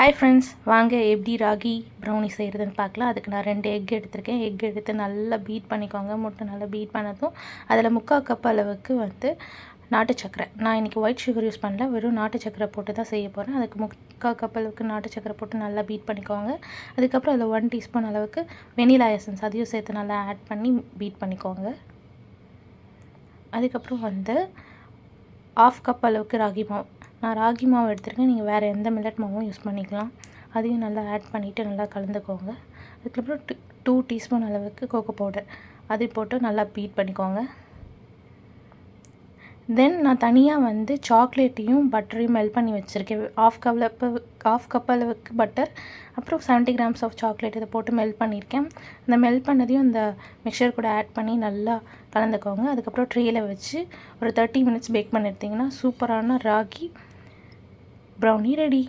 Hi friends, வாங்க எப்படி ragi brownie செய்கிறதுன்னு பார்க்கலாம். அதுக்கு நான் 2 எக் எடுத்திருக்கேன். எக் எடுத்து நல்லா பீட் பண்ணிக்கோங்க. முட்டை நல்லா பீட் பண்ணதும் அதில் 3/4 கப் அளவுக்கு நாட்டு சக்கரை. நான் இன்றைக்கி ஒயிட் சுகர் யூஸ் பண்ணல, வெறும் நாட்டு சக்கரை போட்டு தான் செய்ய போகிறேன். அதுக்கு 3/4 கப் அளவுக்கு நாட்டு சக்கரை போட்டு நல்லா பீட் பண்ணிக்கோங்க. அதுக்கப்புறம் அதில் 1 டீஸ்பூன் அளவுக்கு வெனிலா எசன்ஸ் அதையும் சேர்த்து நல்லா ஆட் பண்ணி பீட் பண்ணிக்கோங்க. அதுக்கப்புறம் 1/2 கப் அளவுக்கு ராகி மாவு. நான் ராகி மாவு எடுத்துருக்கேன், நீங்கள் வேறு எந்த மில்லட் மாவும் யூஸ் பண்ணிக்கலாம். அதையும் நல்லா ஆட் பண்ணிவிட்டு நல்லா கலந்துக்கோங்க. அதுக்கப்புறம் 2 டீஸ்பூன் அளவுக்கு கோகோ பவுடர் அதை போட்டு நல்லா பீட் பண்ணிக்கோங்க. தென் நான் தனியாக சாக்லேட்டையும் பட்டரையும் மெல்ட் பண்ணி வச்சுருக்கேன். 1/2 கப் அளவுக்கு பட்டர், அப்புறம் 70 கிராம்ஸ் ஆஃப் சாக்லேட் இதை போட்டு மெல்ட் பண்ணியிருக்கேன். இந்த மெல்ட் பண்ணதையும் இந்த மிக்சர் கூட ஆட் பண்ணி நல்லா கலந்துக்கோங்க. அதுக்கப்புறம் ட்ரேயில் வச்சு ஒரு 30 மினிட்ஸ் பேக் பண்ணி எடுத்திங்கன்னா சூப்பரான ராகி ப்ரௌனி ரெடி.